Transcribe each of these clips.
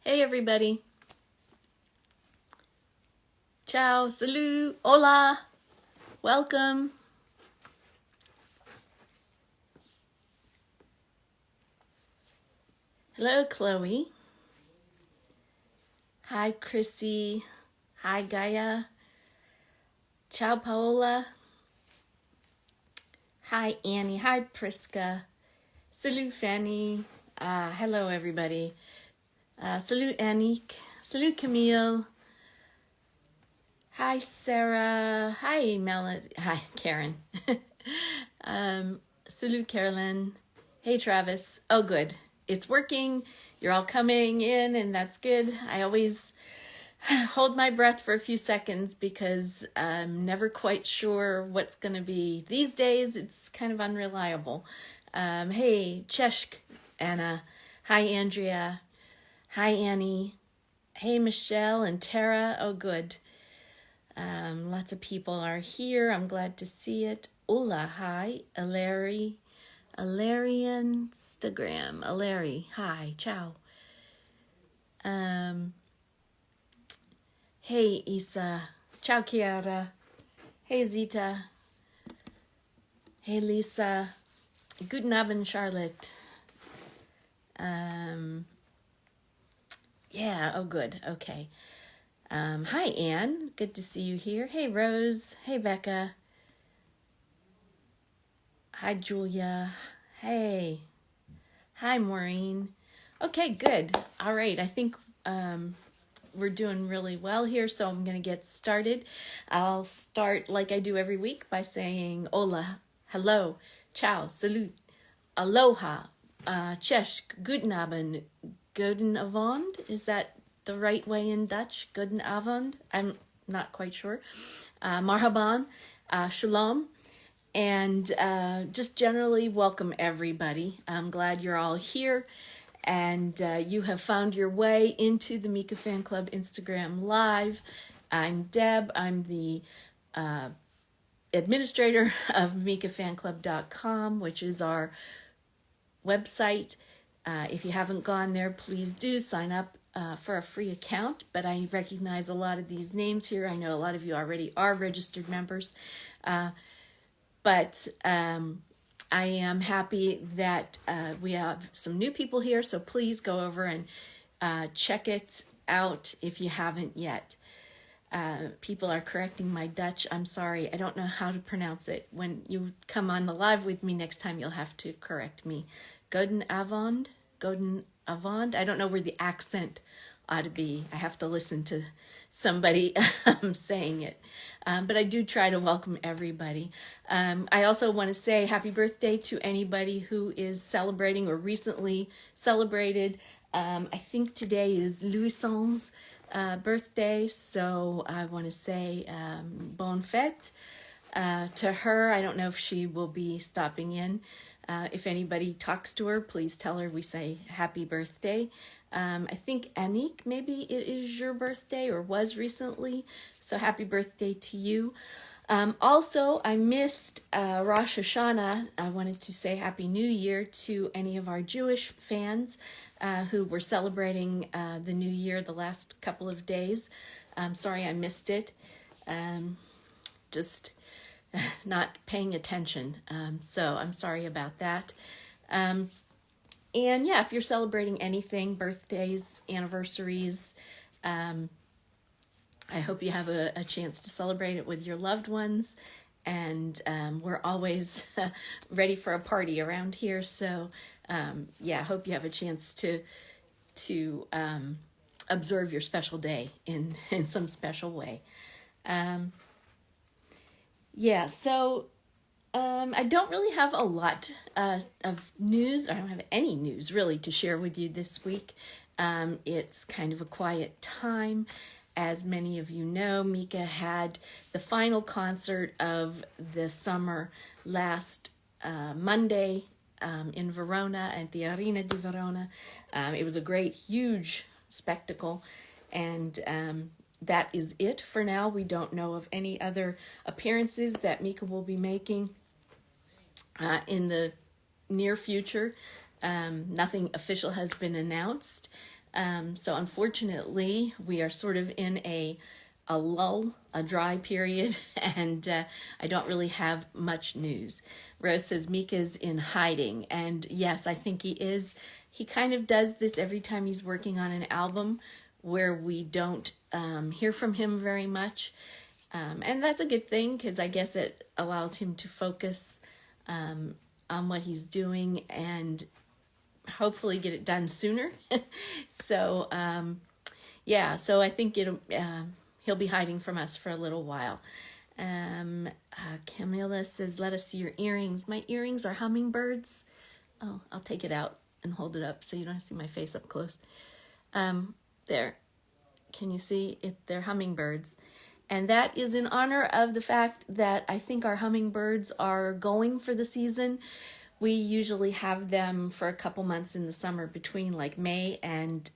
Hey everybody. Ciao, salut, hola, welcome. Hello, Chloe. Hi, Chrissy. Hi, Gaia. Ciao, Paola. Hi, Annie. Hi, Priska. Salut, Fanny. Hello, everybody. Salut, Annick. Salut, Camille. Hi, Sarah. Hi, Melody. Hi, Karen. Salut, Carolyn. Hey, Travis. Oh, good. It's working. You're all coming in, and that's good. I always hold my breath for a few seconds because I'm never quite sure what's going to be. These days, it's kind of unreliable. Hey, Cheshk, Anna. Hi, Andrea. Hi, Annie. Hey, Michelle and Tara. Oh, good. Lots of people are here. I'm glad to see it. Ola, hi. Alarian Instagram. Alari, hi. Ciao. Hey, Isa. Ciao, Chiara. Hey, Zita. Hey, Lisa. Guten Abend, Charlotte. Yeah, oh, good. Okay. Hi, Anne. Good to see you here. Hey, Rose. Hey, Becca. Hi, Julia. Hey. Hi, Maureen. Okay, good. All right. I think we're doing really well here, so I'm going to get started. I'll start like I do every week by saying hola, hello, ciao, salut, aloha, cześć, guten Abend, guten Abend. Is that the right way in Dutch? Guten Abend? I'm not quite sure. Marhaban, shalom. And just generally welcome everybody. I'm glad you're all here and you have found your way into the Mika Fan Club Instagram Live. I'm Deb. I'm the administrator of MikaFanClub.com, which is our website. If you haven't gone there, please do sign up for a free account. But I recognize a lot of these names here. I know a lot of you already are registered members. But I am happy that we have some new people here, so please go over and check it out if you haven't yet. People are correcting my Dutch. I'm sorry, I don't know how to pronounce it. When you come on the live with me next time, you'll have to correct me. Guten Abend? Guten Abend? I don't know where the accent ought to be. I have to listen to somebody saying it. But I do try to welcome everybody. I also want to say happy birthday to anybody who is celebrating or recently celebrated. I think today is Louison's birthday, so I want to say bonne fête to her. I don't know if she will be stopping in. If anybody talks to her, please tell her we say happy birthday. I think Anik, maybe it is your birthday or was recently, so happy birthday to you. Also, I missed Rosh Hashanah. I wanted to say Happy New Year to any of our Jewish fans who were celebrating the New Year the last couple of days. Sorry I missed it. Just not paying attention. So I'm sorry about that. And yeah, if you're celebrating anything, birthdays, anniversaries, I hope you have a chance to celebrate it with your loved ones. And we're always ready for a party around here. So yeah, I hope you have a chance to observe your special day in some special way. Yeah, so I don't really have a lot of news. I don't have any news really to share with you this week. It's kind of a quiet time. As many of you know, Mika had the final concert of the summer last Monday in Verona at the Arena di Verona. It was a great, huge spectacle, and that is it for now. We don't know of any other appearances that Mika will be making in the near future. Nothing official has been announced. So unfortunately, we are sort of in a lull, a dry period, and I don't really have much news. Rose says Mika's in hiding, and yes, I think he is. He kind of does this every time he's working on an album where we don't hear from him very much. And that's a good thing because I guess it allows him to focus on what he's doing and hopefully get it done sooner. So, so I think he'll be hiding from us for a little while. Camilla says, let us see your earrings. My earrings are hummingbirds. Oh, I'll take it out and hold it up so you don't see my face up close. There. Can you see it? They're hummingbirds. And that is in honor of the fact that I think our hummingbirds are going for the season. We usually have them for a couple months in the summer between like May and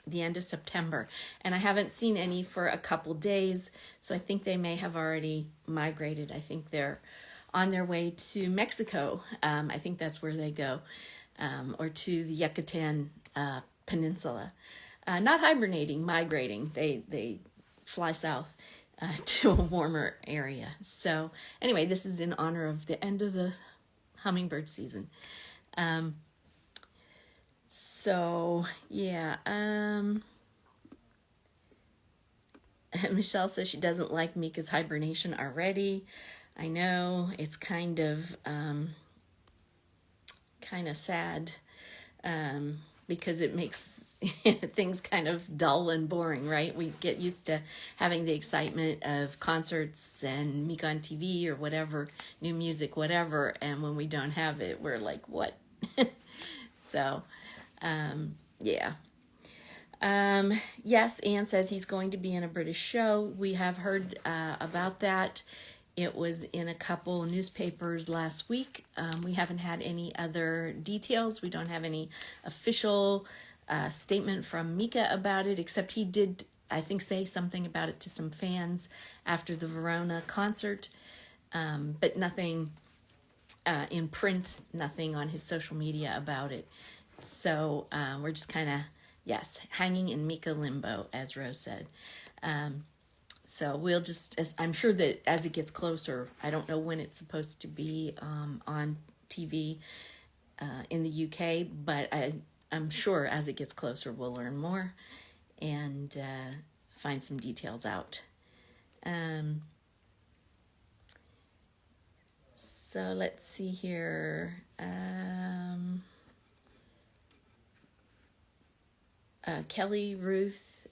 the end of September. And I haven't seen any for a couple days, so I think they may have already migrated. I think they're on their way to Mexico. I think that's where they go, or to the Yucatan Peninsula. Not hibernating, migrating. They fly south to a warmer area. So anyway, this is in honor of the end of the hummingbird season. Michelle says she doesn't like Mika's hibernation already. I know it's kind of sad because it makes things kind of dull and boring, right? We get used to having the excitement of concerts and Mika on TV or whatever, new music, whatever, and when we don't have it, we're like, what? So, yes, Anne says he's going to be in a British show. We have heard about that. It was in a couple newspapers last week. We haven't had any other details. We don't have any official statement from Mika about it, except he did, I think, say something about it to some fans after the Verona concert, but nothing in print, nothing on his social media about it. So we're just kind of, hanging in Mika limbo, as Rose said. So we'll just, I'm sure that as it gets closer, I don't know when it's supposed to be on TV in the UK, but I'm sure as it gets closer, we'll learn more and find some details out. So let's see here. Kelly Ruth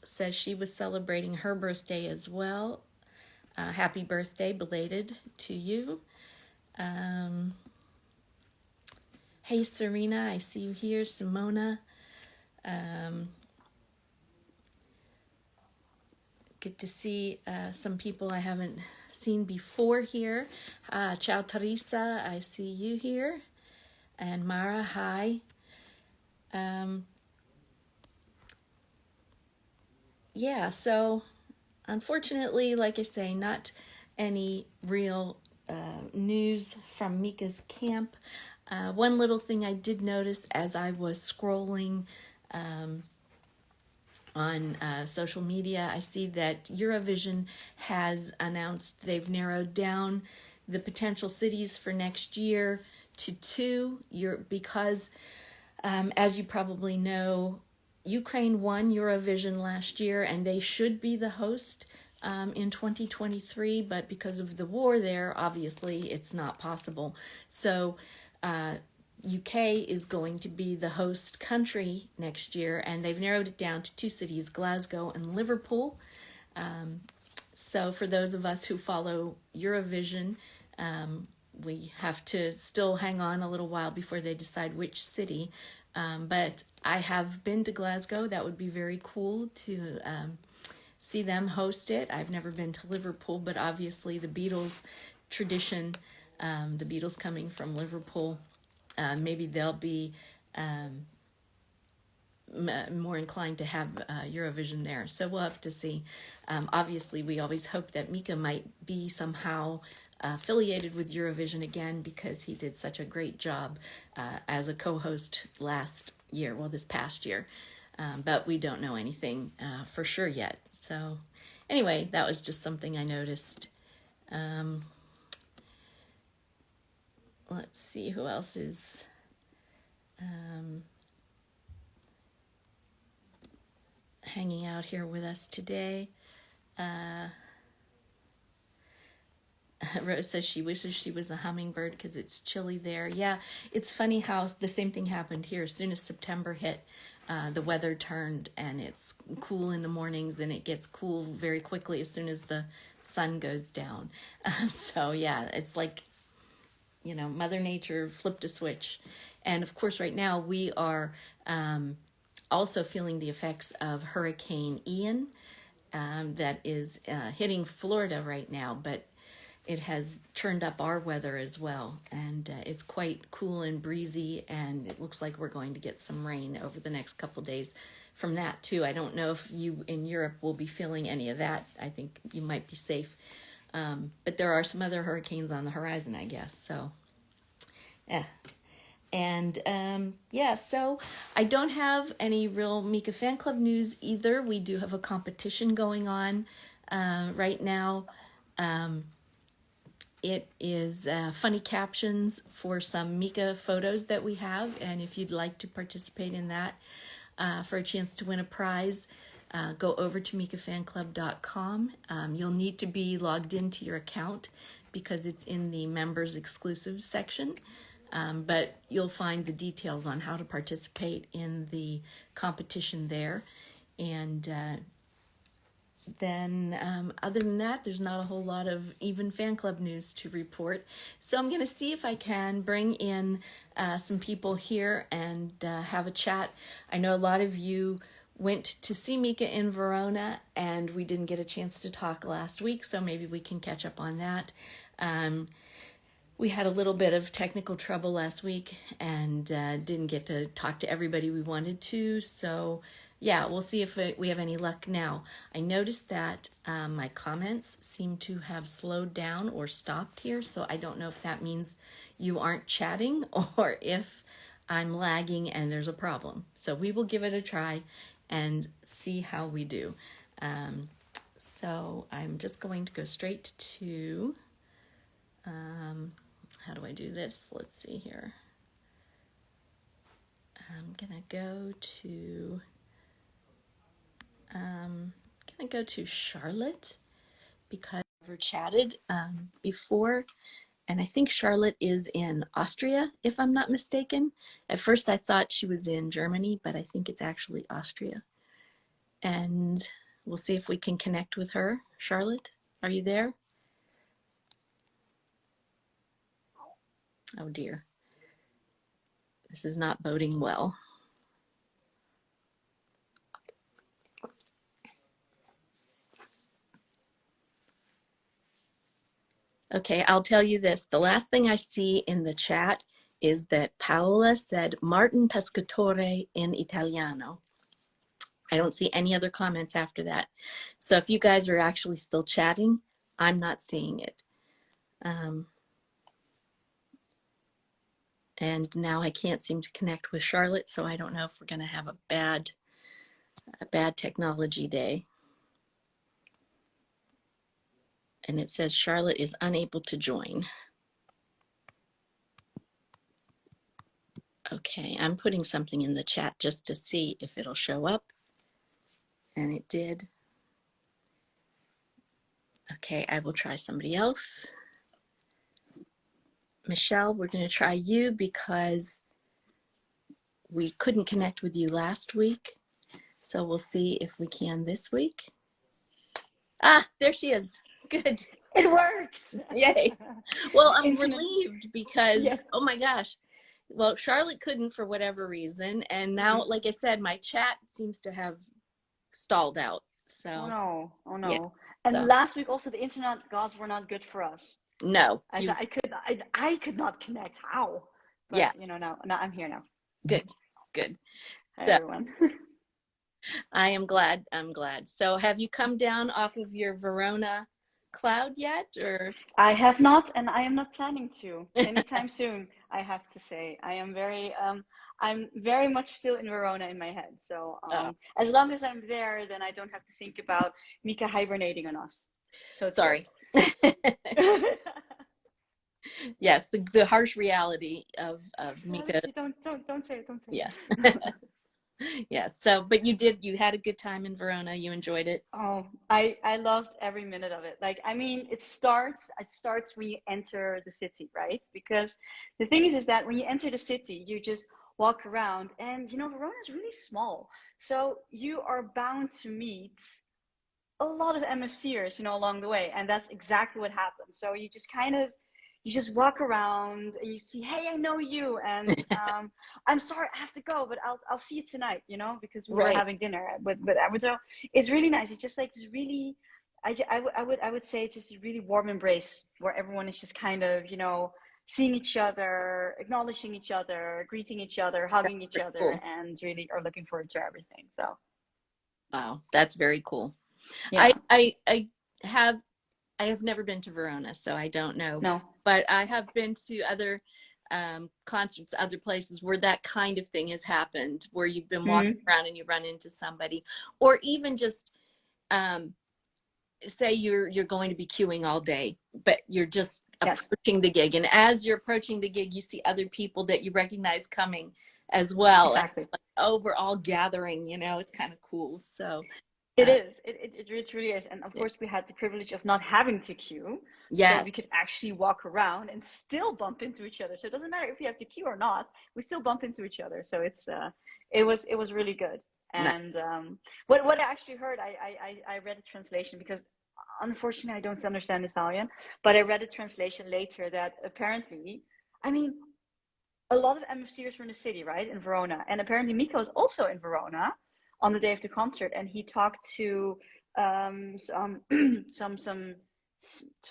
says she was celebrating her birthday as well. Happy birthday, belated to you. Hey, Serena, I see you here. Simona. Good to see some people I haven't seen before here. Ciao, Teresa, I see you here. And Mara, hi. So unfortunately, like I say, not any real news from Mika's camp. One little thing I did notice as I was scrolling on social media, I see that Eurovision has announced they've narrowed down the potential cities for next year to 2, because as you probably know, Ukraine won Eurovision last year, and they should be the host in 2023, but because of the war there, obviously it's not possible. So UK is going to be the host country next year, and they've narrowed it down to 2 cities, Glasgow and Liverpool. So for those of us who follow Eurovision, we have to still hang on a little while before they decide which city. But I have been to Glasgow. That would be very cool to see them host it. I've never been to Liverpool, but obviously the Beatles tradition, the Beatles coming from Liverpool, maybe they'll be more inclined to have Eurovision there. So we'll have to see. Obviously, we always hope that Mika might be somehow affiliated with Eurovision again, because he did such a great job as a co-host last year, well, this past year. But we don't know anything for sure yet. So anyway, that was just something I noticed. Let's see who else is hanging out here with us today. Rose says she wishes she was a hummingbird because it's chilly there. Yeah, it's funny how the same thing happened here. As soon as September hit, the weather turned and it's cool in the mornings, and it gets cool very quickly as soon as the sun goes down. So yeah, it's like, Mother Nature flipped a switch. And of course, right now we are also feeling the effects of Hurricane Ian that is hitting Florida right now, but it has turned up our weather as well, and it's quite cool and breezy, and it looks like we're going to get some rain over the next couple days from that too. I don't know if you in Europe will be feeling any of that. I think you might be safe, but there are some other hurricanes on the horizon, I guess. So, yeah. And so I don't have any real Mika fan club news either. We do have a competition going on right now. It is funny captions for some Mika photos that we have. And if you'd like to participate in that for a chance to win a prize, go over to mikafanclub.com. You'll need to be logged into your account because it's in the members exclusive section. But you'll find the details on how to participate in the competition there. And then other than that, there's not a whole lot of even fan club news to report. So I'm going to see if I can bring in some people here and have a chat. I know a lot of you went to see Mika in Verona, and we didn't get a chance to talk last week, so maybe we can catch up on that. We had a little bit of technical trouble last week and didn't get to talk to everybody we wanted to, so yeah, we'll see if we have any luck now. I noticed that my comments seem to have slowed down or stopped here, so I don't know if that means you aren't chatting or if I'm lagging and there's a problem. So we will give it a try and see how we do. So I'm just going to go straight to, how do I do this? Let's see here. I'm gonna go to Charlotte because I've never chatted before, and I think Charlotte is in Austria, if I'm not mistaken. At first I thought she was in Germany, but I think it's actually Austria. And we'll see if we can connect with her. Charlotte, are you there? Oh dear. This is not boding well. Okay, I'll tell you this. The last thing I see in the chat is that Paola said Martin Pescatore in Italiano. I don't see any other comments after that. So if you guys are actually still chatting, I'm not seeing it. And now I can't seem to connect with Charlotte, so I don't know if we're going to have a bad technology day. And it says Charlotte is unable to join. Okay, I'm putting something in the chat just to see if it'll show up. And it did. Okay, I will try somebody else. Michelle, we're going to try you because we couldn't connect with you last week. So we'll see if we can this week. Ah, there she is. Good. It works. Yay. Well, I'm relieved because, oh my gosh. Well, Charlotte couldn't for whatever reason. And now, like I said, my chat seems to have stalled out. So. Oh no. Yeah, and so. Last week also the internet gods were not good for us. No. I could not connect. How? But, yeah. Now I'm here now. Good. Hi, everyone. I am glad. So have you come down off of your Verona cloud yet, or? I have not, and I am not planning to anytime soon. I have to say. I'm very much still in Verona in my head. So Oh, as long as I'm there, then I don't have to think about Mika hibernating on us. So it's good. sorry. Yes, the harsh reality of Yeah, Mika. you don't say it, don't say Yeah. it. Yes. So, but you had a good time in Verona. You enjoyed it. Oh, I loved every minute of it. Like, I mean, it starts when you enter the city, right? Because the thing is that when you enter the city, you just walk around, and Verona is really small, so you are bound to meet a lot of MFCers, along the way, and that's exactly what happened. So you just walk around and you see, hey, I know you, and I'm sorry, I have to go, but I'll see you tonight, because we were Right. having dinner. But so it's really nice. It's just like this really, I would say it's just a really warm embrace where everyone is just kind of, seeing each other, acknowledging each other, greeting each other, That's hugging each pretty other, cool. and really are looking forward to everything. So Wow, that's very cool. I yeah, I I have I have never been to Verona, so I don't know. no. But I have been to other concerts, other places where that kind of thing has happened, where you've been walking Mm-hmm. around and you run into somebody, or even just um, say you're going to be queuing all day, but you're just Yes. approaching the gig, and as you're approaching the gig, you see other people that you recognize coming as well, and Exactly. like, oh, we're all gathering. It's kind of cool. So, It uh, is. It really is. And of yeah. course, we had the privilege of not having to queue. So we could Yes. actually walk around and still bump into each other. So it doesn't matter if we have to queue or not, we still bump into each other. So it was really good. Nice. And what I actually heard, I read a translation because unfortunately I don't understand Italian, but I read a translation later that apparently, I mean, a lot of MFCers were in the city, right, in Verona, and apparently Mika was also in Verona on the day of the concert, and he talked to some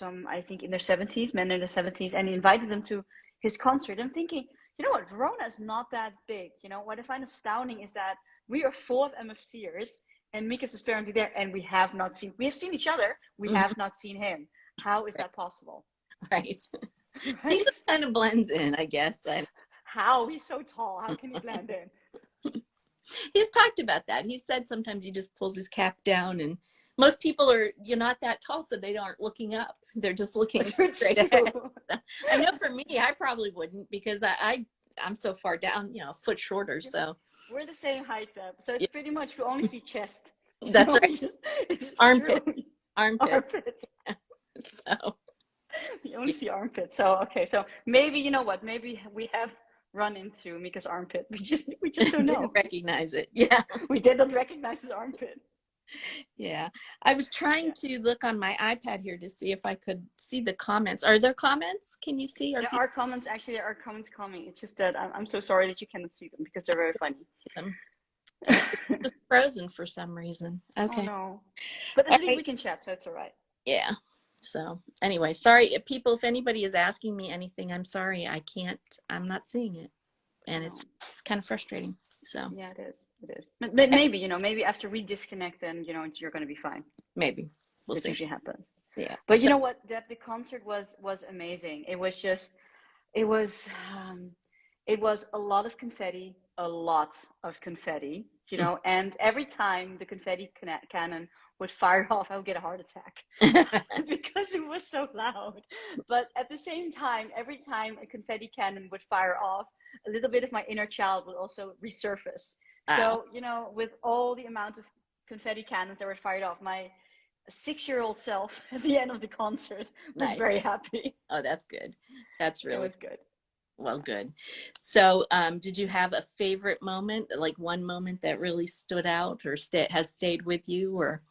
some I think in their 70s, men in their 70s, and he invited them to his concert. I'm thinking, what, Verona is not that big. What I find astounding is that we are full of MFCers, and Mika's apparently there, and we have seen each other, we Mhm. have not seen him. How is Right. that possible? Right. He Right? just kind of blends in, I guess. How? He's so tall. How can he blend in? He's talked about that. He said sometimes he just pulls his cap down, and most people you're not that tall, so they aren't looking up. They're just looking It's straight ahead. true. I know for me, I probably wouldn't because I'm so far down, a foot shorter. So We're the same height, Deb. So it's yeah, pretty much we only see chest. that's right. It's true. Armpit, armpit. Armpits. So We only yeah, see armpits. So okay. So maybe you know what? Maybe we have run into Mika's armpit. We just don't didn't know. recognize it. Yeah. We did not recognize his armpit. Yeah. I was trying Yeah. to look on my iPad here to see if I could see the comments. Are there comments? Can you see? Are There people are comments. Actually, there are comments coming. It's just that I'm so sorry that you cannot see them because they're very funny. them? Okay. Just frozen for some reason. Oh Okay. no. But All at least we right. can chat, so it's all right. Yeah. So anyway, sorry people, if anybody is asking me anything, I'm sorry. I'm not seeing it. And No. it's kind of frustrating. So Yeah, it is. It is. eh, Maybe, maybe after we disconnect, then, you're going to be fine. maybe we'll That see. usually happens. Yeah. But you know what, Deb, the concert was amazing. It was, um, it was a lot of confetti, and every time the confetti cannon would fire off, I would get a heart attack because it was so loud. But at the same time, every time a confetti cannon would fire off, a little bit of my inner child would also resurface. Wow. So, with all the amount of confetti cannons that were fired off, my 6-year-old self at the end of the concert was Nice. very happy. Oh, that's good. That's It really was good. well, good. So, did you have a favorite moment, like one moment that really stood out or has stayed with you, or?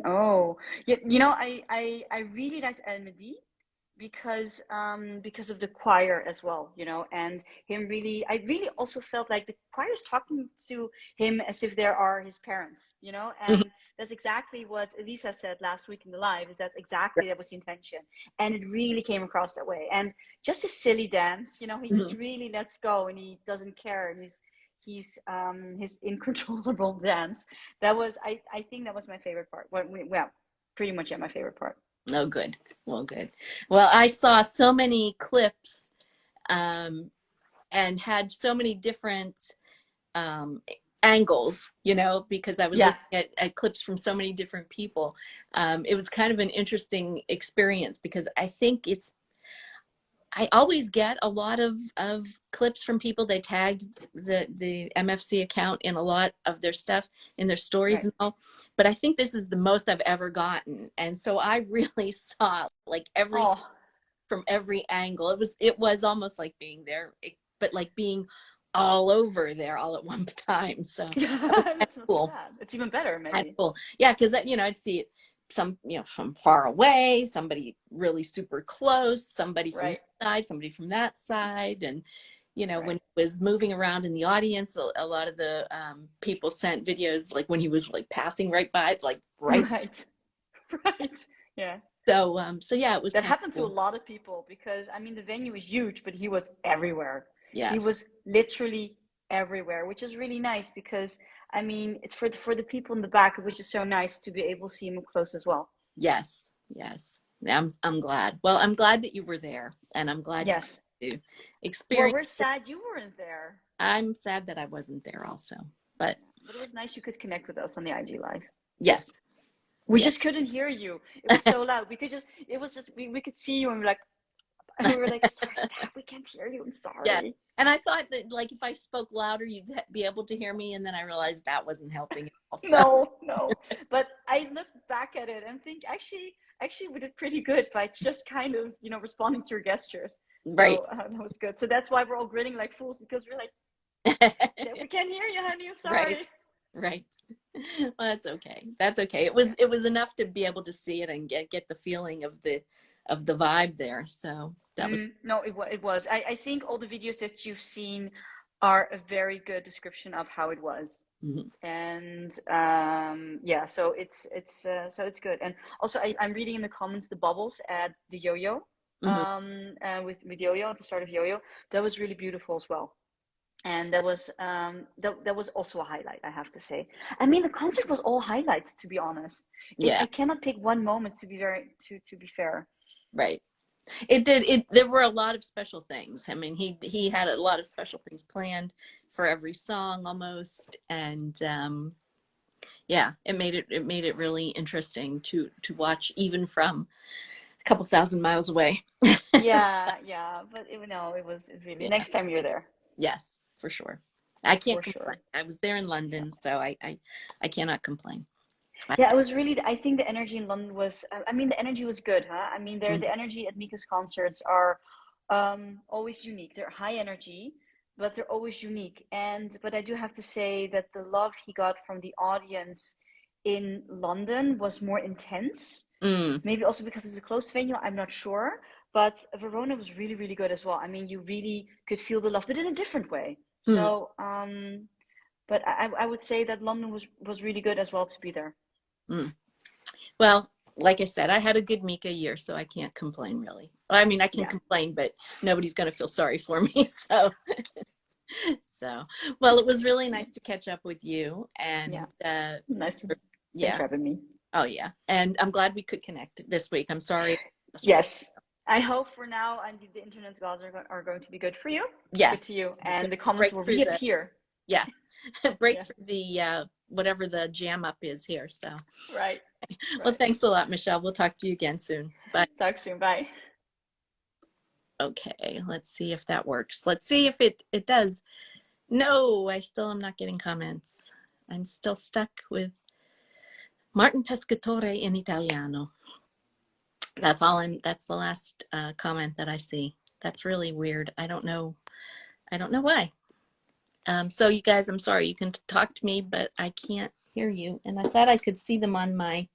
Oh, yeah. I really liked Elmedi because of the choir as well, and him really. I really also felt like the choir is talking to him as if there are his parents, and that's exactly what Elisa said last week in the live. Is that exactly that was the intention, and it really came across that way. And just a silly dance, he just Mhm. really lets go and he doesn't care, and he's his incontrollable dance. I think that was my favorite part. Well, pretty much, yeah, my favorite part. Oh, good. Well, good. Well, I saw so many clips and had so many different angles, you know, because I was Yeah. looking at clips from so many different people. It was kind of an interesting experience because I think I always get a lot of clips from people. They tag the MFC account in a lot of their stuff, in their stories Right. and all. But I think this is the most I've ever gotten. And so I really saw like Oh, from every angle. It was almost like being there, but like being all over there all at one time. So that was yeah, kind that's of not too cool. bad. It's even better, Kind of maybe. cool. Yeah, because you know, I'd see it some, you know, from far away, somebody really super close, somebody from Right. this side, somebody from that side. And you know, when Right. he was moving around in the audience, a lot of the people sent videos like when he was like passing right by, like right. Right. Right. Yeah. So yeah, it was That kind of happened to a cool. lot of people because I mean the venue is huge, but he was everywhere. He Yes. was literally everywhere, which is really nice because I mean it's for the people in the back, which is so nice to be able to see him up close as well. Yes. Yes. I'm glad. Well, I'm glad that you were there, and I'm glad you Yes. got to Well, experience we're it. sad you weren't there. I'm sad that I wasn't there also, but But it was nice you could connect with us on the IG Live. yes. We Yes. just couldn't hear you. It was so loud. It was just, we could see you and we were like, sorry, Dad, we can't hear you. I'm Yeah. sorry. And I thought that like if I spoke louder, you'd be able to hear me. And then I realized that wasn't helping also. No, no. But I look back at it and think actually we did pretty good by just kind of, responding to your gestures. Right. So that was good. So that's why we're all grinning like fools because we're like, "Dad, we can't hear you, honey. I'm Right. sorry." Right. Well, that's okay. That's okay. It was enough to be able to see it and get the feeling of the vibe there. So that was No, it was. I think all the videos that you've seen are a very good description of how it was. mhm. And yeah, so it's good. And also I'm reading in the comments the bubbles at the yo-yo, Mhm. with yo-yo at the start of yo-yo. That was really beautiful as well. And that was that was also a highlight, I have to say. I mean, the concert was all highlights, to be honest. Yeah. I cannot pick one moment to be to be fair. Right. There were a lot of special things. I mean, he had a lot of special things planned for every song almost. And yeah, it made it really interesting to watch even from a couple thousand miles away. Yeah, yeah, but no, it was really, Yeah. next time you're there, Yes, for sure. I can't for complain. sure. I was there in So. London, so I cannot complain. Yeah, it was really. I think the energy in London was. I mean, the energy was good, huh? I mean, Mhm. the energy at Mika's concerts are always unique. They're high energy, but they're always unique. But I do have to say that the love he got from the audience in London was more intense. Mm, Maybe also because it's a closed venue. I'm not sure. But Verona was really, really good as well. I mean, you really could feel the love, but in a different way. mm, So, but I would say that London was really good as well to be there. mm. Well, like I said, I had a good Mika year, so I can't complain really. I mean, I can Yeah. complain, but nobody's going to feel sorry for me. So, well, it was really nice to catch up with you. Yeah. And Nice to, thanks yeah, for having me. oh yeah. And I'm glad we could connect this week. I'm sorry yesterday. Yes. I hope for now and the internet gods are going to be good for you. Good Yes, to you. we could And the comments break will through the, reappear. yeah, break Yeah. through the whatever the jam up is here. So, Right. well, Right. thanks a lot, Michelle. We'll talk to you again soon. Bye. Talk soon. Bye. Okay, let's see if that works. Let's see if it does. No, I still am not getting comments. I'm still stuck with Martin Pescatore in Italiano. That's the last comment that I see. That's really weird. I don't know why. So you guys, I'm sorry. You can talk to me, but I can't hear you. And I thought I could see them on my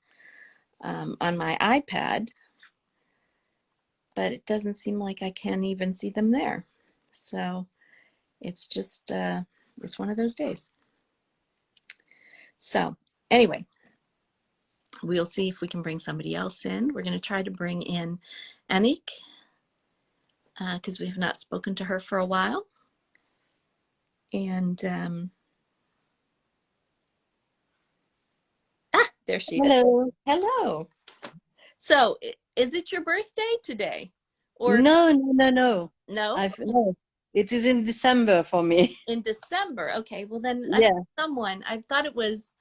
iPad, but it doesn't seem like I can even see them there. So it's just it's one of those days. So anyway, we'll see if we can bring somebody else in. We're going to try to bring in Anik because we have not spoken to her for a while. And there she is. Hello. Hello. So is it your birthday today? Or No, no, no, no. No, No, it is in December for me. in December. Okay, well then I saw Yeah, someone. I thought it was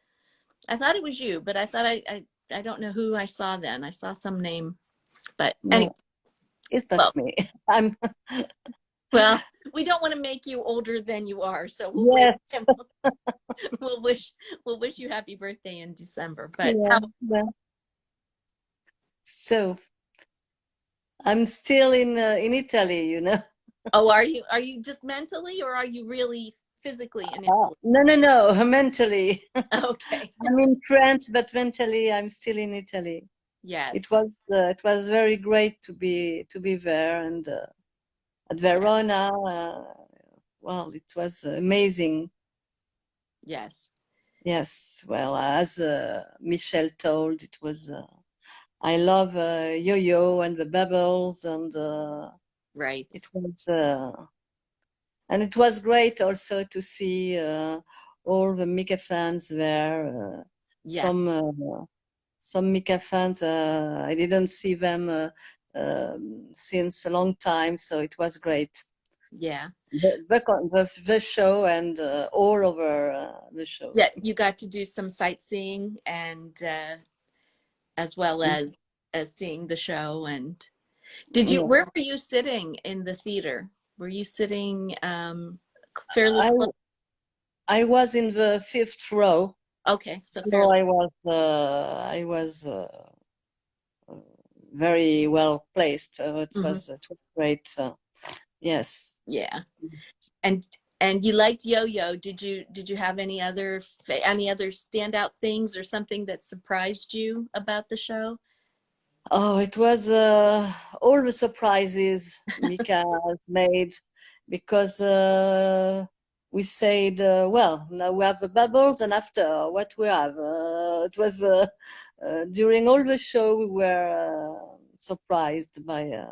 you, but I don't know who I saw then. I saw some name, but anyway. no, it's not Well, me. I'm well, we don't want to make you older than you are, so we'll wait yes, and we'll wish you happy birthday in December. But yeah, how? yeah. So I'm still in Italy, you know. Oh, are you just mentally, or are you really physically in Italy? No, no, no, mentally. Okay. I'm in France, but mentally I'm still in Italy. Yes. It was very great to be there and at Yeah. Verona. Well, it was amazing. Yes. Yes, well, as Michelle told, it was. I love yo-yo and the bubbles, and Right. it was it was great also to see all the Mika fans there. Yes. Some some Mika fans, I didn't see them since a long time, so it was great. Yeah. The show and all over the show. Yeah. You got to do some sightseeing and as well as seeing the show. And did you? Yeah. Where were you sitting in the theater? Were you sitting fairly I close? I was in the fifth row, Okay, so so fairly. I was very well placed. Mhm. It was great. Yes. Yeah. And you liked yo-yo. Did you have any other standout things or something that surprised you about the show? Oh, it was all the surprises Mika has made because we said, well, now we have the bubbles, and after what we have. It was during all the show we were surprised by.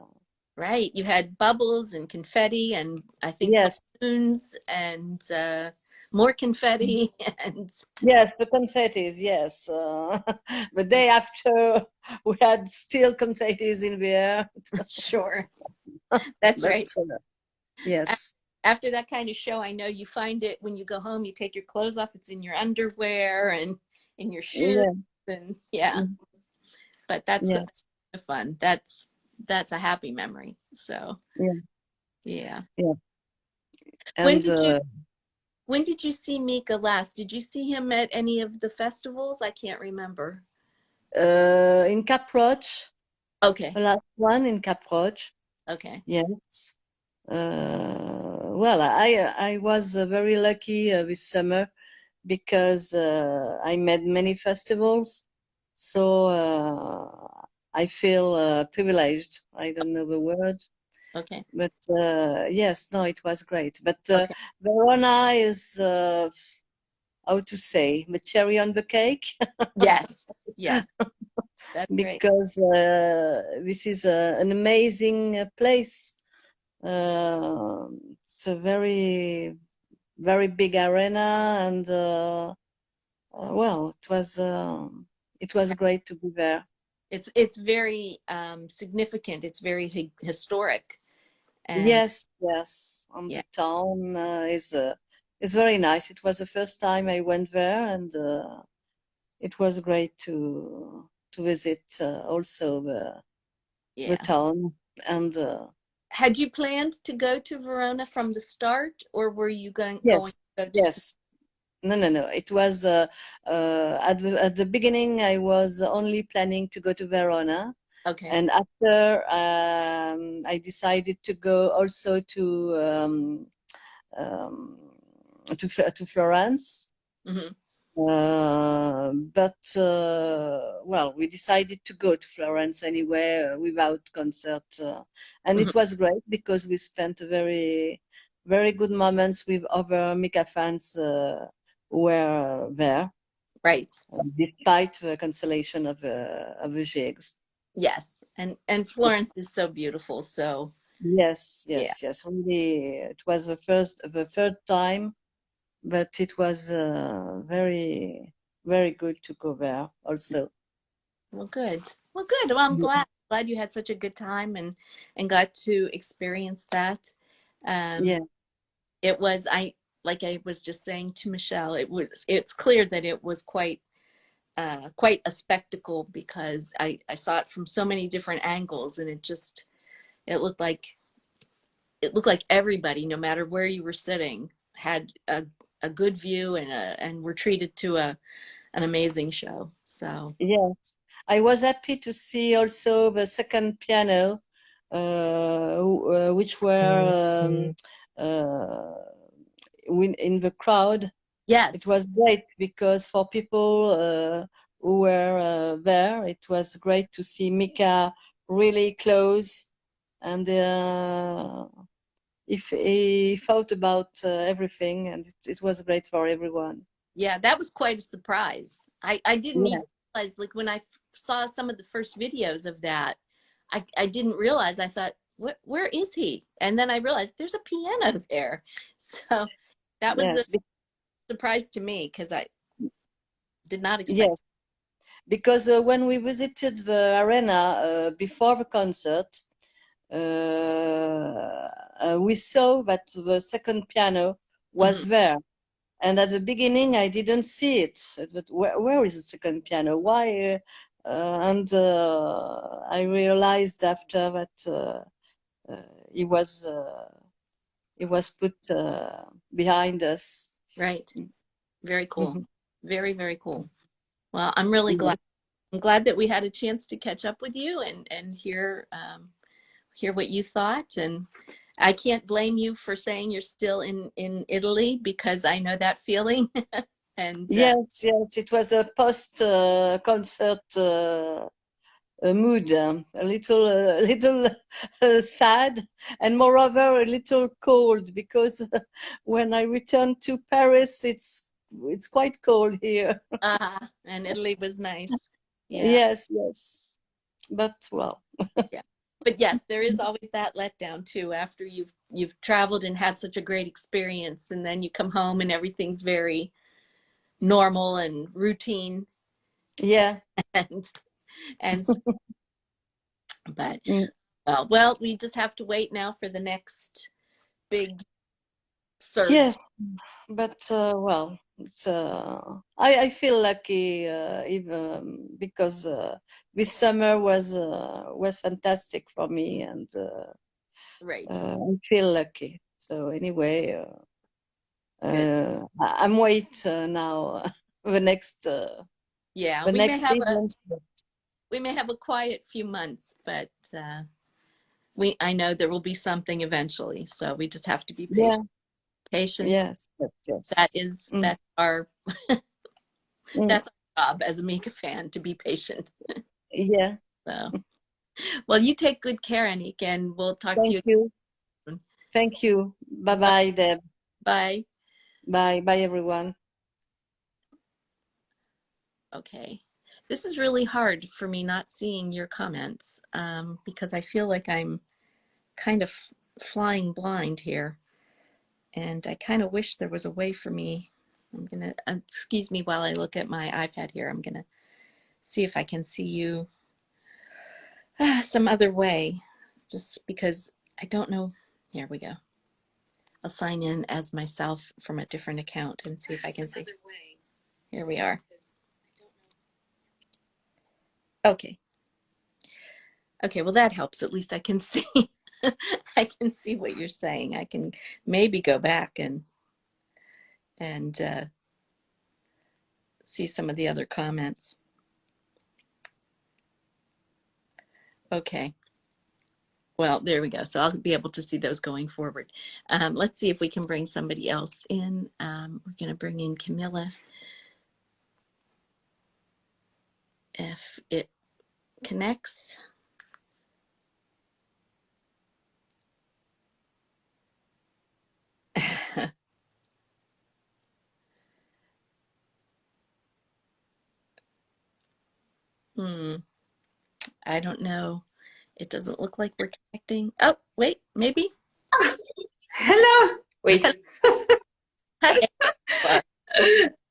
Right. You had bubbles and confetti and I think Yes, balloons and more confetti and yes, the confettis, yes. The day after, we had still confettis in the air, sure. That's but right. yes, After that kind of show, I know you find it when you go home, you take your clothes off, it's in your underwear and in your shoes yeah, and yeah, mm, but that's the yes, fun. That's a happy memory. So, yeah, yeah. yeah. When And did you when did you see Mika last? Did you see him at any of the festivals? I can't remember. in Caproche, Okay. the last one in Caproche, Okay. yes. Well, I was very lucky this summer because I made many festivals, so I feel privileged. I don't know the words, Okay. but yes, no, it was great. But Okay. Verona is how to say the cherry on the cake Yes. Yes. That's great. because this is an amazing place. It's a very big arena, and well, it was great to be there. It's very significant. It's very historic. And Yes, yes, and yeah. the town is very nice. It was the first time I went there, and it was great to visit also the Yeah. town. And Had you planned to go to Verona from the start, or were you going yes, to go to some? yes, no, no, no. It was at the beginning. I was only planning to go to Verona, Okay. and after I decided to go also um, to Florence. Hmm. But well, we decided to go to Florence anyway without concert, and Hmm. it was great because we spent a very good moments with other Mika fans who were there, Right. despite the cancellation of the gigs. Yes. And Florence is so beautiful. So Yes, yeah. yes, yes. Really, it was the third time, but it was very good to go there also. Well, good. Well, good. Well, I'm glad. glad you had such a good time and got to experience that. Um, Yeah. it was like I was just saying to Michelle, it's clear that it was quite a spectacle because I saw it from so many different angles, and it looked like it looked like everybody, no matter where you were sitting, had a good view and were treated to an amazing show. So Yes, I was happy to see also the second piano, which were in the crowd. It yes, was great because for people who were there, it was great to see Mika really close, and if he thought about everything, and it was great for everyone. yeah, that was quite a surprise. I didn't Yeah, even realize, like when I saw some of the first videos of that, I didn't realize. I thought, where is he? And then I realized there's a piano there. So that was a yes, surprise to me because I did not expect. yes. Because when we visited the arena before the concert, we saw that the second piano was Mhm. there. And at the beginning, I didn't see it. But where is the second piano? Why? And I realized after that uh, he was uh, he was put behind us. Right. Very cool. Mhm. Very, very cool. Well, I'm really Yeah. glad. I'm glad that we had a chance to catch up with you and hear what you thought. And I can't blame you for saying you're still in Italy because I know that feeling. And Yes, yes, it was a post concert mood, a little sad, and moreover a little cold because when I returned to Paris, it's quite cold here. and Italy was nice. Yeah, Yes, yes, but well, yeah. But yes, there is always that letdown too after you've traveled and had such a great experience, and then you come home and everything's very normal and routine, yeah, and and so, but mm, well, we just have to wait now for the next big surge. yes, but well, it's I feel lucky even because this summer was fantastic for me, and Right. I feel lucky. So anyway, Good. I'm wait now Yeah, the next event. we may have a quiet few months, but we I know there will be something eventually. So we just have to be Yeah, patient. Patient. yes, yes, yes. Mm, mm, That's our job as a Mika fan to be patient. yeah, So well, you take good care, Anik, and we'll talk to thank you you, again. thank you. Bye Bye bye, Deb. bye. Bye bye, everyone. Okay. This is really hard for me not seeing your comments because I feel like I'm kind of flying blind here. And I kind of wish there was a way for me. I'm going to, excuse me while I look at my iPad here. I'm going to see if I can see you some other way, just because I don't know. Here we go. I'll sign in as myself from a different account and see if I can see. Here we are. Okay. Okay, well that helps. At least I can see. I can see what you're saying. I can maybe go back and see some of the other comments. Okay. Well, there we go. So I'll be able to see those going forward. Let's see if we can bring somebody else in. We're going to bring in Camilla if it connects. Hmm. I don't know. It doesn't look like we're connecting. Oh, wait, maybe. Hello. Wait. Hello. Hi.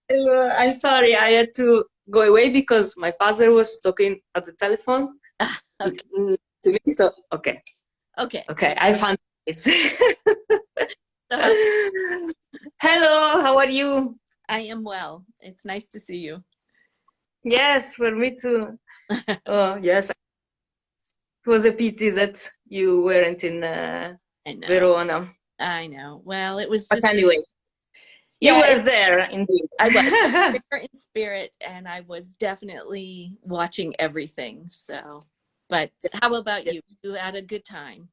Hello. I'm sorry. I had to go away because my father was talking at the telephone. Okay. To me, so okay, Okay. okay, I found this. So how, Hello, how are you? I am well. It's nice to see you. Yes, for me too. Oh, yes, it was a pity that you weren't in I know. Verona. I know. Well, it was But just, anyway, you yeah, were there indeed. I was there in spirit and I was definitely watching everything. So, but how about you? You had a good time.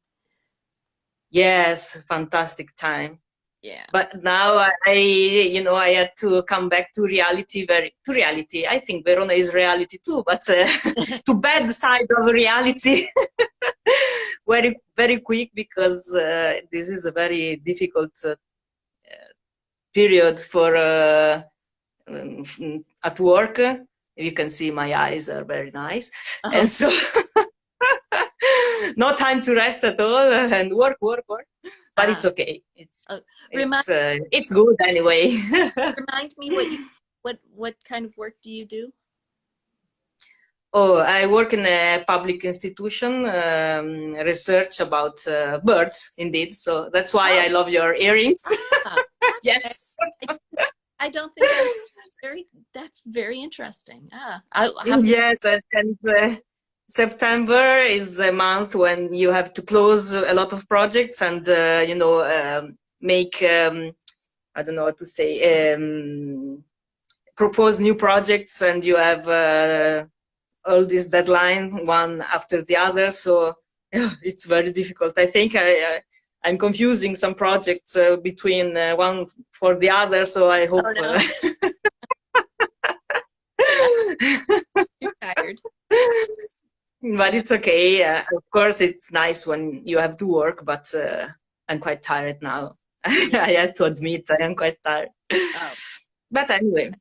Yes, fantastic time. Yeah. But now I had to come back to reality, to reality. I think Verona is reality too, but to bad side of reality very, very quick because this is a very difficult period for at work. You can see my eyes are very nice, Oh, and so no time to rest at all and work, work, work. But it's uh, okay. It's uh, remind it's uh, it's good anyway. remind me what kind of work do you do? Oh, I work in a public institution, research about birds, indeed. So that's why Oh, I love your earrings. ah, okay. Yes. I, I don't think I very that's very interesting. I'll have to Yes, and September is a month when you have to close a lot of projects and make I don't know what to say, propose new projects, and you have all this deadline one after the other. So it's very difficult. I think I'm confusing some projects between one for the other. So I hope. oh no, I'm too tired. But Yeah. it's okay. Of course, it's nice when you have to work, but I'm quite tired now. Yeah. I have to admit I am quite tired. Oh, But anyway,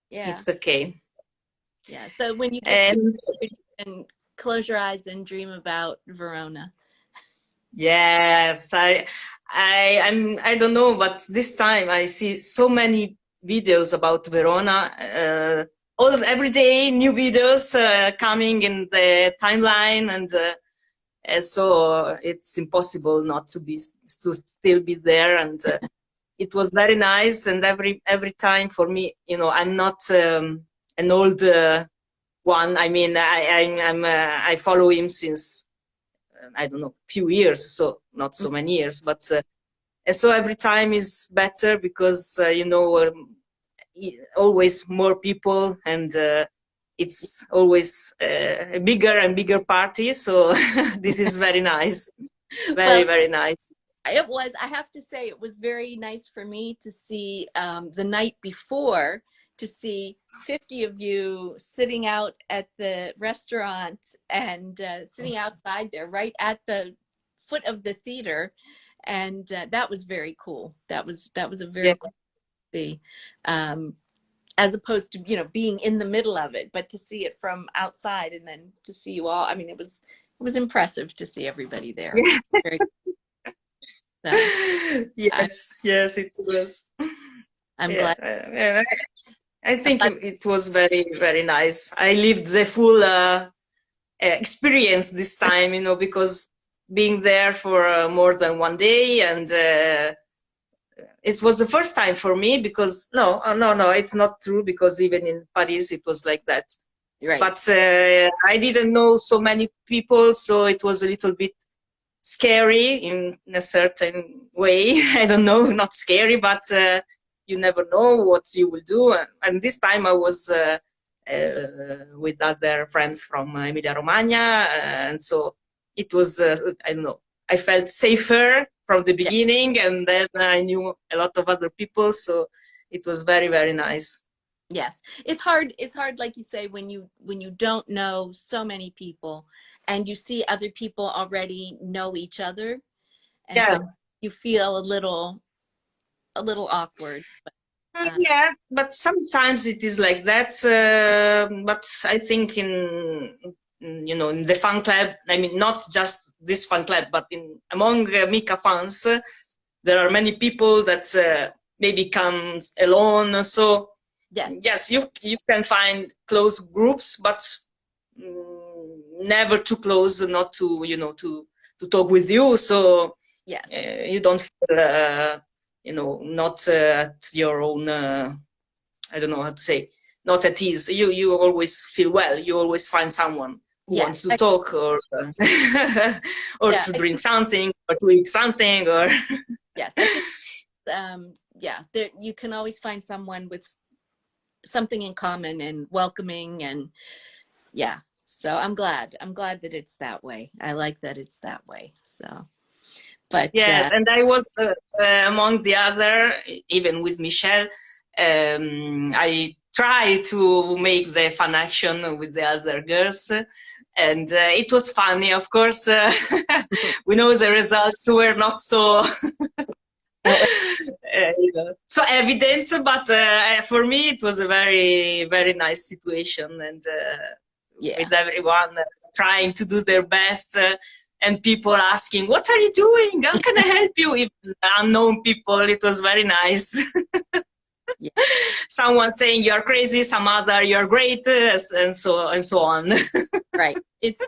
yeah. it's okay. Yeah. So when you get to And you can close your eyes and dream about Verona. yes, I don't know, but this time I see so many videos about Verona. Every day, new videos coming in the timeline, and so it's impossible not to still be there. And it was very nice. And every time for me, I'm not an old one. I mean, I follow him since I don't know, few years, so not so many years, but and so every time is better because always more people, and it's always a bigger and bigger party. So this is very nice, very Well, very nice. it was, I have to say, it was very nice for me to see the night before, to see 50 of you sitting out at the restaurant and sitting outside there right at the foot of the theater. And that was very cool. That was a Yeah, very cool see. As opposed to, being in the middle of it, but to see it from outside and then to see you all. I mean, it was impressive to see everybody there. yeah. Very, so I, Yes, yes, it was. I'm Yeah, glad. and I I'm think glad. it was very very nice. I lived the full experience this time, because being there for more than one day, and it was the first time for me because no, it's not true because even in Paris it was like that. Right. But I didn't know so many people, so it was a little bit scary in a certain way. I don't know, not scary, but you never know what you will do. And this time I was with other friends from Emilia Romagna, and so it was, I don't know, I felt safer from the Yeah. beginning, and then I knew a lot of other people, so it was very, very nice. Yes. It's hard, like you say, when you don't know so many people and you see other people already know each other, and so Yeah. you feel a little awkward. Yeah, but sometimes it is like that. But I think in the fan club, I mean, not just this fan club, but among Mika fans, there are many people that maybe come alone. So Yes. yes, you can find close groups, but never too close, not to, you know, to talk with you. So Yes. you don't feel, you know, not at your own, I don't know how to say, not at ease. You always feel well. You always find someone who Yeah. wants to talk, or or Yeah, to I drink something, or to eat something, or yes, I think yeah, there you can always find someone with something in common and welcoming, and yeah. So I'm glad that it's that way. I like that it's that way. So, but yes. And I was among the other, even with Michelle. I try to make the fan action with the other girls, and it was funny. Of course, we know the results were not so you know, so evident, but for me it was a very, very nice situation, and yeah, with everyone trying to do their best, and people asking, "What are you doing? How can I help you?" Even unknown people. It was very nice. yeah, Someone saying you're crazy, some other you're great, and so on. right. It's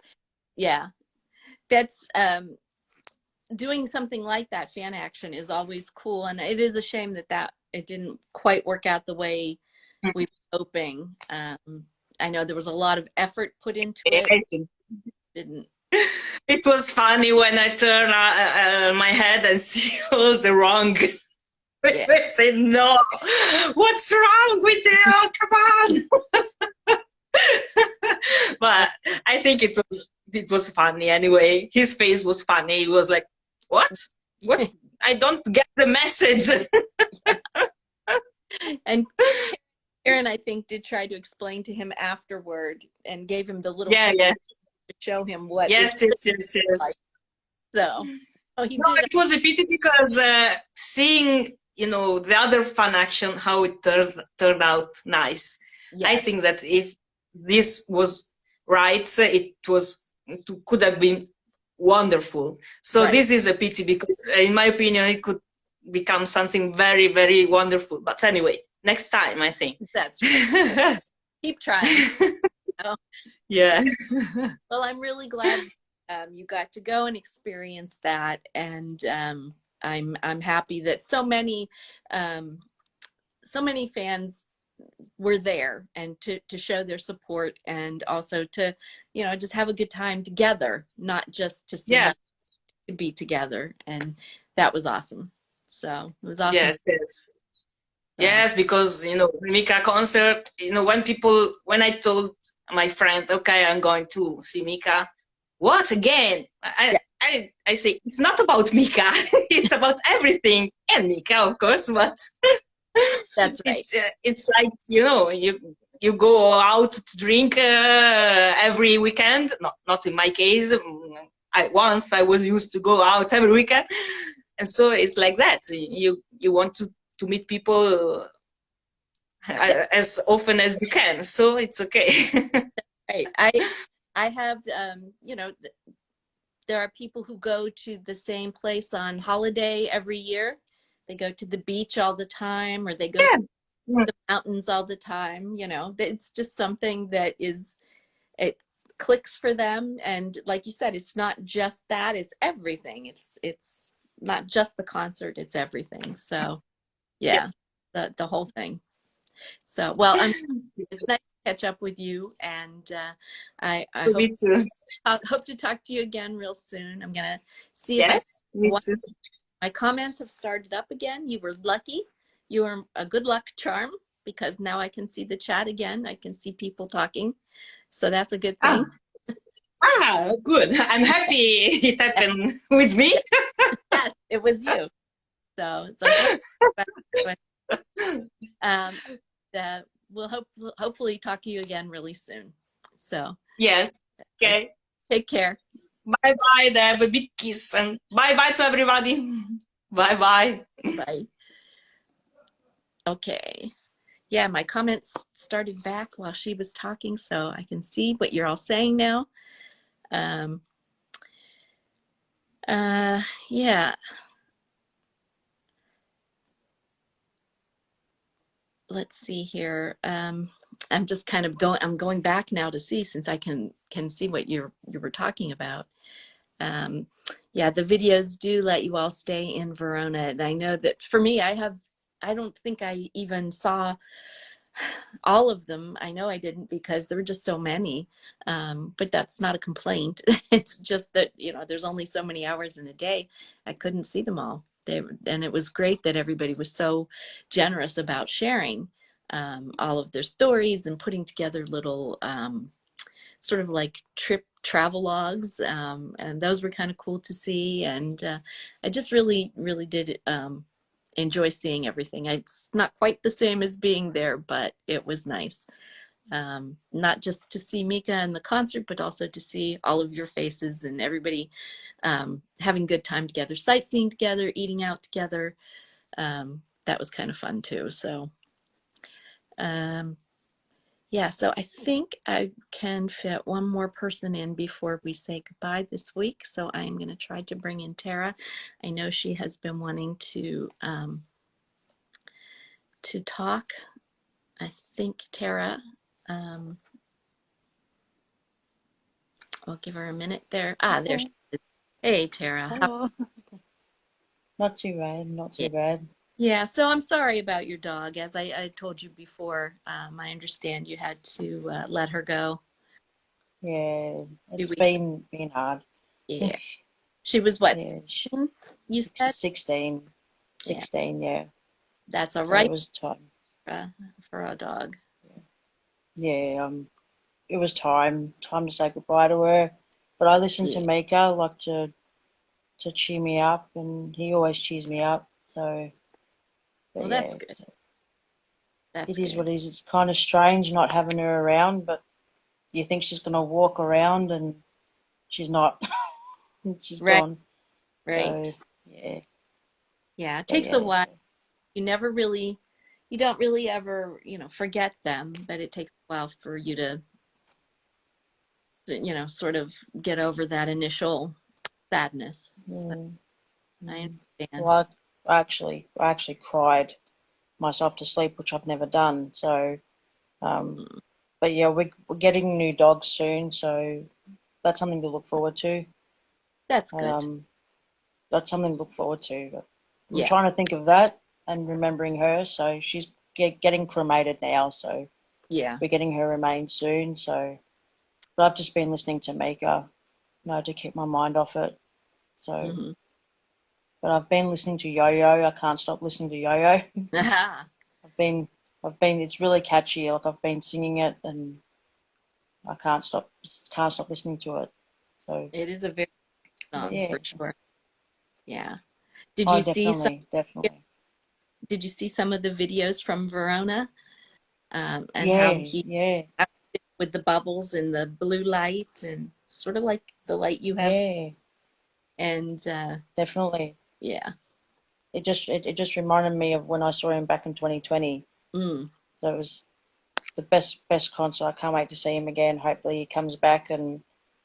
yeah. That's doing something like that, fan action, is always cool, and it is a shame that it didn't quite work out the way we were hoping. I know there was a lot of effort put into it. Didn't. It was funny when I turn my head and see all the wrong. Yeah. They say, "No, what's wrong with you? Come on!" But I think it was funny anyway. His face was funny. He was like, "What? What? I don't get the message." And Karen, I think, did try to explain to him afterward and gave him the little Yeah, picture yeah. to show him what Yes, it's yes, yes, yes. like. So, oh, he No, did. it was a pity because seeing, you know, the other fan action, how it turned out nice. I Yes, think that if this was right, it could have been wonderful. So right. this is a pity because, in my opinion, it could become something very, very wonderful. But anyway, next time, I think. That's right. Keep trying. Oh. Yeah. Well, I'm really glad you got to go and experience that, and I'm happy that so many fans were there, and to show their support, and also to, you know, just have a good time together, not just to see Yeah. to be together, and that was awesome. So it was awesome. Yes, yes. So, Yes, because, you know, Mika concert, you know, when I told my friend, okay, I'm going to see Mika, what again? yeah, I say, it's not about Mika, it's about everything, and Mika, of course, but that's right. it's like, you know, you go out to drink every weekend. Not in my case. Once I was used to go out every weekend, and so it's like that. You want to meet people as often as you can, so it's okay. Right. I have you know, there are people who go to the same place on holiday every year. They go to the beach all the time, or they go to Yeah. the mountains all the time. You know, it's just something that it clicks for them. And like you said, it's not just that, it's everything. It's not just the concert, it's everything. So yeah, the whole thing. So, well, it's nice to catch up with you, and I hope Me too. hope to talk to you again real soon. I'm gonna see if Yes, me too. my comments have started up again. You were lucky. You were a good luck charm, because now I can see the chat again. I can see people talking, so that's a good thing. Good. I'm happy it happened with me. Yes, it was you. So um, we'll hopefully talk to you again really soon. So Yes. Okay. take care. Bye bye, Deb. A big kiss, and bye bye to everybody. Bye bye. Bye. Okay. Yeah, my comments started back while she was talking, so I can see what you're all saying now. Yeah. Let's see here. I'm just kind of I'm going back now to see, since I can see what you were talking about. Um, yeah, the videos do let you all stay in Verona. And I know that for me, I don't think I even saw all of them. I know I didn't, because there were just so many. But that's not a complaint. It's just that, there's only so many hours in a day. I couldn't see them all. And it was great that everybody was so generous about sharing all of their stories and putting together little sort of like trip travel logs, and those were kind of cool to see. And I just really did enjoy seeing everything. It's not quite the same as being there, but it was nice, not just to see Mika and the concert, but also to see all of your faces and everybody having good time together, sightseeing together, eating out together. That was kind of fun too. So yeah, so I think I can fit one more person in before we say goodbye this week. So I'm going to try to bring in Tara. I know she has been wanting to talk. I think Tara, I'll give her a minute there. There she Okay. is. Hey, Tara. Hello. Not too bad, not Yeah. too bad. Yeah, so I'm sorry about your dog. As I told you before, I understand you had to let her go Yeah, 2 it's weeks. been hard. Yeah. She was what, Yeah, 16, you said? 16, Yeah, 16, yeah. that's all So it right was time. for a dog. Yeah, it was time to say goodbye to her. But I listened to Yeah. Mika, like to cheer me up, and he always cheers me up. So, but Well, that's yeah, good. so That's it is what good. it is. It's kind of strange not having her around, but you think she's gonna walk around, and she's not. She's Right, gone. So right. yeah, Yeah, it but takes a yeah, while. so You don't really ever, forget them, but it takes a while for you to, sort of get over that initial sadness. So yeah. I Mm. understand. Well, I actually cried myself to sleep, which I've never done. So, um, Mm, but yeah, we're getting new dogs soon, so that's something to look forward to. that's good. Um, that's something to look forward to. But I'm Yeah, trying to think of that and remembering her. So she's getting cremated now, so yeah. we're getting her remains soon. So, but I've just been listening to Mika, to keep my mind off it. So, Hmm. but I've been listening to Yo-Yo. I can't stop listening to Yo-Yo. Aha. I've been, it's really catchy. Like I've been singing it, and I can't stop listening to it. So, It is a very good but song yeah, for sure. Yeah. Did oh, you see some? definitely, definitely, Did you see some of the videos from Verona, and how yeah, he yeah, acted with the bubbles and the blue light, and sort of like the light you have? yeah, And definitely. yeah. It just reminded me of when I saw him back in 2020. Mm, So it was the best concert. I can't wait to see him again. Hopefully he comes back, and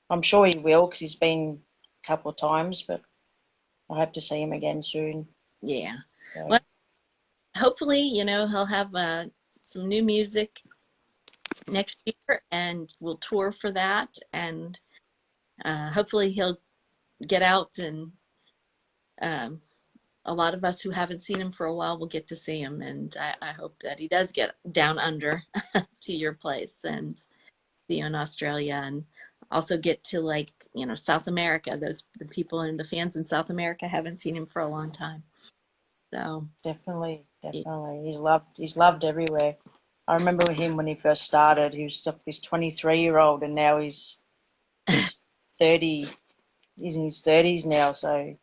I'm sure he will because he's been a couple of times. But I hope to see him again soon. yeah. So Well, hopefully, he'll have some new music next year, and we'll tour for that. And hopefully, he'll get out, and um, a lot of us who haven't seen him for a while will get to see him. And I hope that he does get down under to your place and see you in Australia, and also get to, like, South America. The people and the fans in South America haven't seen him for a long time. So definitely, yeah. definitely, he's loved everywhere. I remember him when he first started. He was just this 23-year-old, and now he's 30. He's in his 30s now. So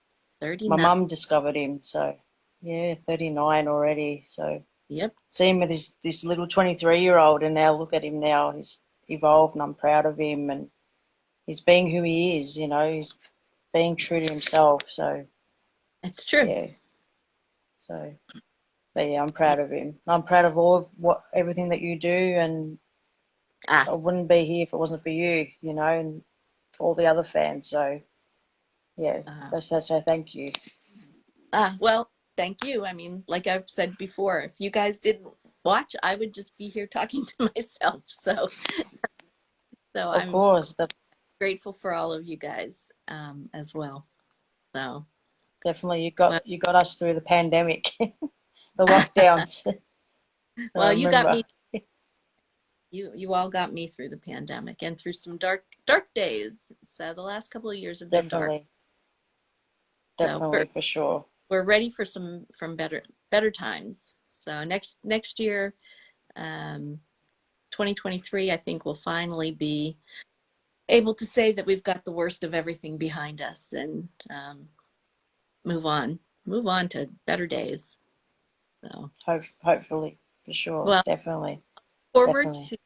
my 39. mum discovered him. So yeah, 39 already. So Yep. see him with this little 23-year-old, and now look at him now. He's evolved, and I'm proud of him, and he's being who he is. He's being true to himself. So It's true. yeah. So but yeah, I'm proud of him. I'm proud of all of everything that you do, and Ah, I wouldn't be here if it wasn't for you. And all the other fans. So yeah, uh, that's so thank you. well, thank you. I mean, like I've said before, if you guys didn't watch, I would just be here talking to myself. So Of I'm course, grateful for all of you guys as well. So definitely well, you got us through the pandemic, the lockdowns. I well, you got remember. me. You all got me through the pandemic and through some dark days. So the last couple of years have been dark. Definitely, So definitely for sure. we're ready for some better times. So next year, 2023, I think we'll finally be able to say that we've got the worst of everything behind us and move on to better days. So Hopefully, for sure. well, Definitely, forward definitely. to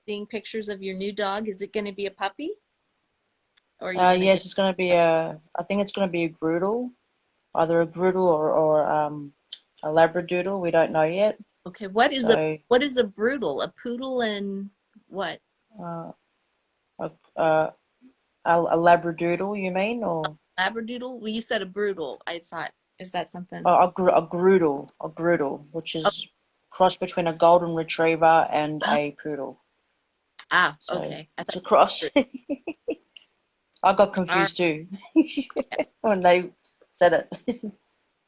seeing pictures of your new dog. Is it going to be a puppy, or are you going to Yes, get? it's going to be I think it's going to be a Groodle, either a Groodle or a Labradoodle. We don't know yet. Okay, So, what is a broodle? A poodle and what? uh, a, a, a Labradoodle, you mean, or Labradoodle? Well, you said a broodle. I thought, is that something? a Groodle, which Oh, is cross between a golden retriever and oh, a poodle. So okay. I it's thought. a cross. I got All right. confused too when they said it.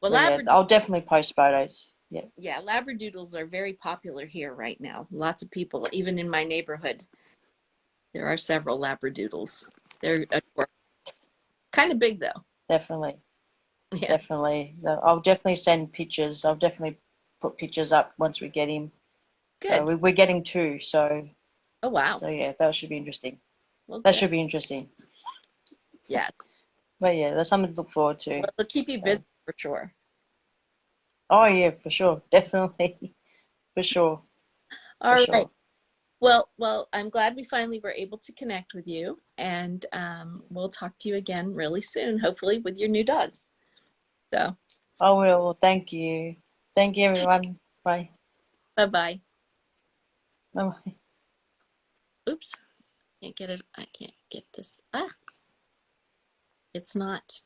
Well, But yeah, Labradoodle. I'll definitely post photos. Yeah, Yeah, Labradoodles are very popular here right now. Lots of people, even in my neighborhood, there are several Labradoodles. They're kind of big though. definitely, Yes. definitely. I'll definitely send pictures. I'll definitely put pictures up once we get him. So Good. we're getting two. Oh wow. So yeah, that should be interesting. Well, That good. should be interesting. Yeah. But yeah, that's something to look forward to. Well, it'll keep you busy So, for sure. oh yeah, for sure, definitely, for sure, for All right. sure. Well, I'm glad we finally were able to connect with you, and we'll talk to you again really soon, hopefully with your new dogs. So, I will. Thank you, everyone. Bye. bye bye. Bye. Oops, can't get it. I can't get this. It's not.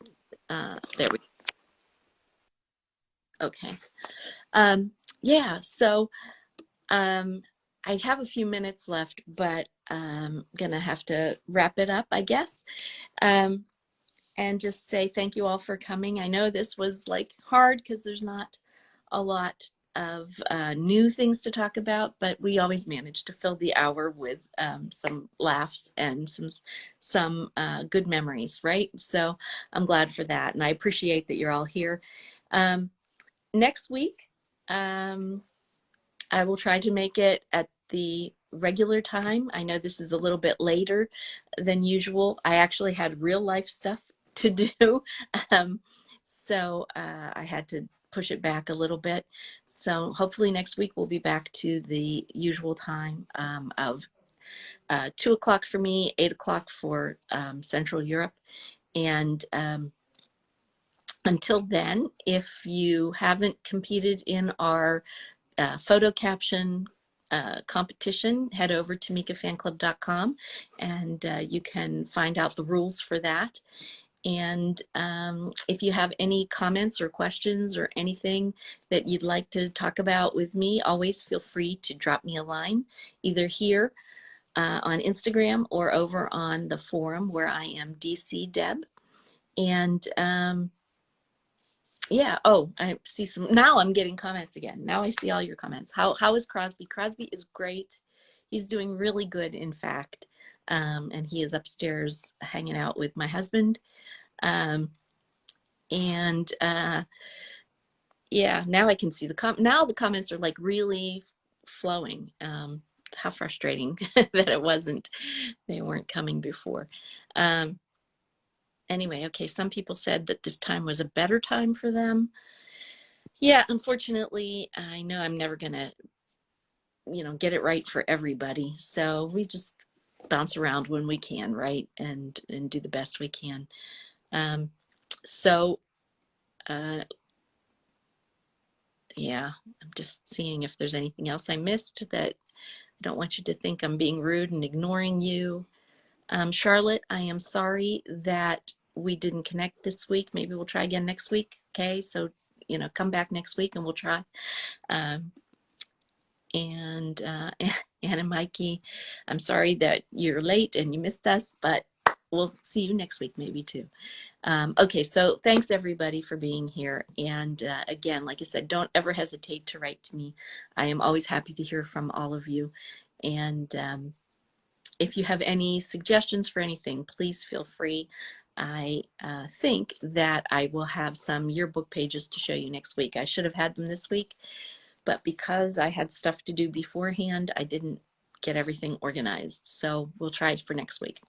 There we go. Okay. Yeah. So, I have a few minutes left, but I'm gonna have to wrap it up, I guess. Um, and just say thank you all for coming. I know this was like hard because there's not a lot of new things to talk about, but we always manage to fill the hour with some laughs and some good memories, right? So I'm glad for that, and I appreciate that you're all here. Next week, I will try to make it at the regular time. I know this is a little bit later than usual. I actually had real life stuff to do. Um, so I had to push it back a little bit. So hopefully next week we'll be back to the usual time of 2 o'clock for me, 8 o'clock for Central Europe. And until then, if you haven't competed in our photo caption competition, head over to mikafanclub.com and you can find out the rules for that. And if you have any comments or questions or anything that you'd like to talk about with me, always feel free to drop me a line, either here on Instagram or over on the forum where I am DC Deb. And yeah. Oh, I see some. Now I'm getting comments again. Now I see all your comments. How is Crosby? Crosby is great. He's doing really good, in fact. And he is upstairs hanging out with my husband. Um, and yeah, now I can see now the comments are like really flowing. How frustrating that they weren't coming before. Anyway, okay, some people said that this time was a better time for them. Yeah, unfortunately, I know I'm never gonna, get it right for everybody. So we just bounce around when we can, right? And do the best we can. Um, so yeah, I'm just seeing if there's anything else I missed that I don't want you to think I'm being rude and ignoring you. Charlotte, I am sorry that we didn't connect this week. Maybe we'll try again next week. Okay, so come back next week and we'll try. Um, And Anna and Mikey, I'm sorry that you're late and you missed us, but we'll see you next week maybe too. Okay, so thanks everybody for being here. And again, like I said, don't ever hesitate to write to me. I am always happy to hear from all of you. And if you have any suggestions for anything, please feel free. I think that I will have some yearbook pages to show you next week. I should have had them this week, but because I had stuff to do beforehand, I didn't get everything organized. So we'll try for next week.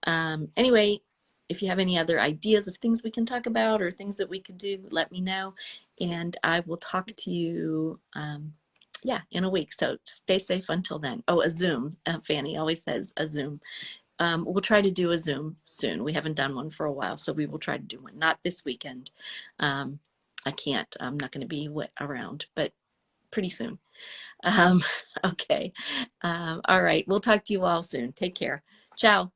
Anyway, if you have any other ideas of things we can talk about or things that we could do, let me know. And I will talk to you, in a week. So stay safe until then. Oh, a Zoom. Fanny always says a Zoom. We'll try to do a Zoom soon. We haven't done one for a while, so we will try to do one. Not this weekend. I can't. I'm not going to be around, but pretty soon. Okay. All right. We'll talk to you all soon. Take care. Ciao.